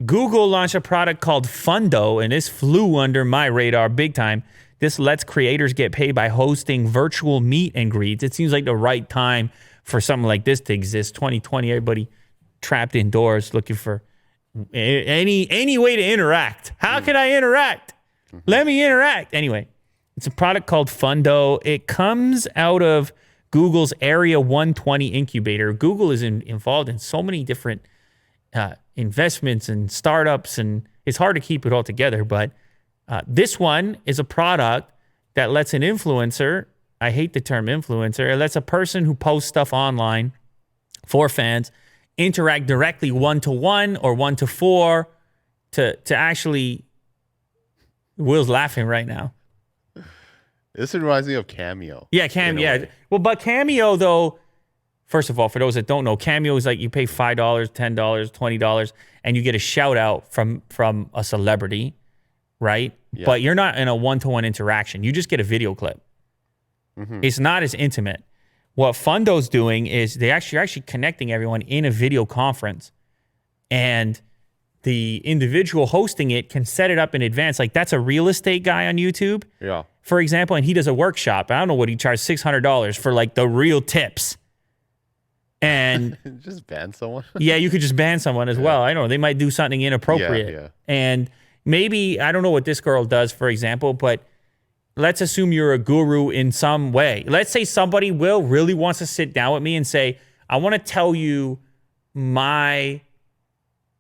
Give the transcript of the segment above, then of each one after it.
Google launched a product called Fundo, and this flew under my radar big time. This lets creators get paid by hosting virtual meet and greets. It seems like the right time for something like this to exist. 2020, everybody trapped indoors looking for any way to interact. How can I interact? Let me interact. Anyway, it's a product called Fundo. It comes out of Google's Area 120 incubator. Google is involved in so many different investments and startups, and it's hard to keep it all together. But this one is a product that lets an influencer, I hate the term influencer, it lets a person who posts stuff online for fans interact directly 1-to-1 or 1-to-4 to actually... Will's laughing right now. This reminds me of Cameo. Yeah, Cameo. Well, but Cameo, though, first of all, for those that don't know, Cameo is like you pay $5, $10, $20, and you get a shout out from a celebrity, right? Yeah. But you're not in a one-to-one interaction. You just get a video clip. Mm-hmm. It's not as intimate. What Fundo's doing is they're actually connecting everyone in a video conference, and the individual hosting it can set it up in advance. Like, that's a real estate guy on YouTube, yeah, for example, and he does a workshop. I don't know what he charges, $600 for like the real tips. And just ban someone. Yeah, you could just ban someone as well. I don't know. They might do something inappropriate. Yeah. And maybe, I don't know what this girl does, for example, but let's assume you're a guru in some way. Let's say somebody really wants to sit down with me and say, I want to tell you my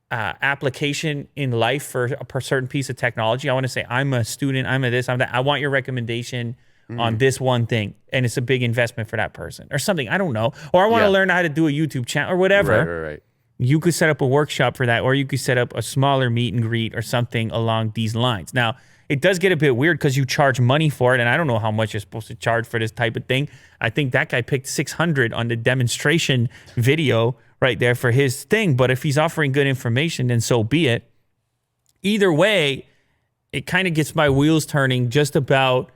application in life for a certain piece of technology. I want to say, I'm a student, I'm a this, I'm that. I want your recommendation on this one thing. And it's a big investment for that person or something. I don't know. Or I want to learn how to do a YouTube channel or whatever. Right. You could set up a workshop for that, or you could set up a smaller meet and greet or something along these lines. Now, it does get a bit weird because you charge money for it, and I don't know how much you're supposed to charge for this type of thing. I think that guy picked $600 on the demonstration video right there for his thing. But if he's offering good information, then so be it. Either way, it kind of gets my wheels turning just about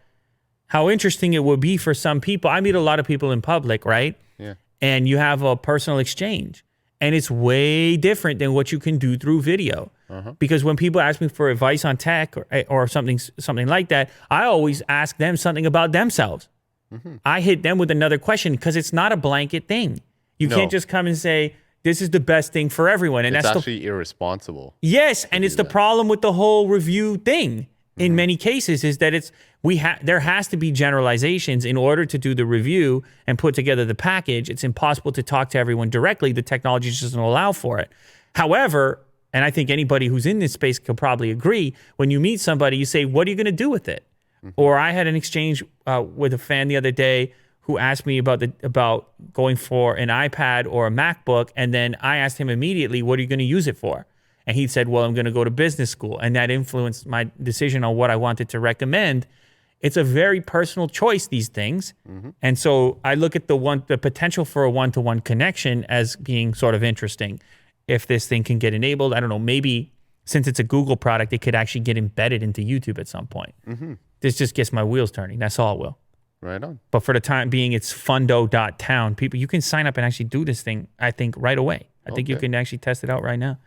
how interesting it would be for some people. I meet a lot of people in public, right? Yeah. And you have a personal exchange. And it's way different than what you can do through video. Because when people ask me for advice on tech or something like that, I always ask them something about themselves. I hit them with another question because it's not a blanket thing. You can't just come and say, this is the best thing for everyone. And it's that's actually irresponsible. Yes, and it's the problem with the whole review thing in many cases is that there has to be generalizations in order to do the review and put together the package. It's impossible to talk to everyone directly. The technology just doesn't allow for it. However, and I think anybody who's in this space could probably agree, when you meet somebody, you say, what are you going to do with it? Or I had an exchange with a fan the other day who asked me about going for an iPad or a MacBook, and then I asked him immediately, what are you going to use it for? And he said, well, I'm going to go to business school. And that influenced my decision on what I wanted to recommend. It's a very personal choice, these things. And so I look at the potential for a one-to-one connection as being sort of interesting. If this thing can get enabled, I don't know, maybe since it's a Google product, it could actually get embedded into YouTube at some point. This just gets my wheels turning. That's all it will. Right on. But for the time being, it's fundo.town. People, you can sign up and actually do this thing, I think, right away. I think you can actually test it out right now.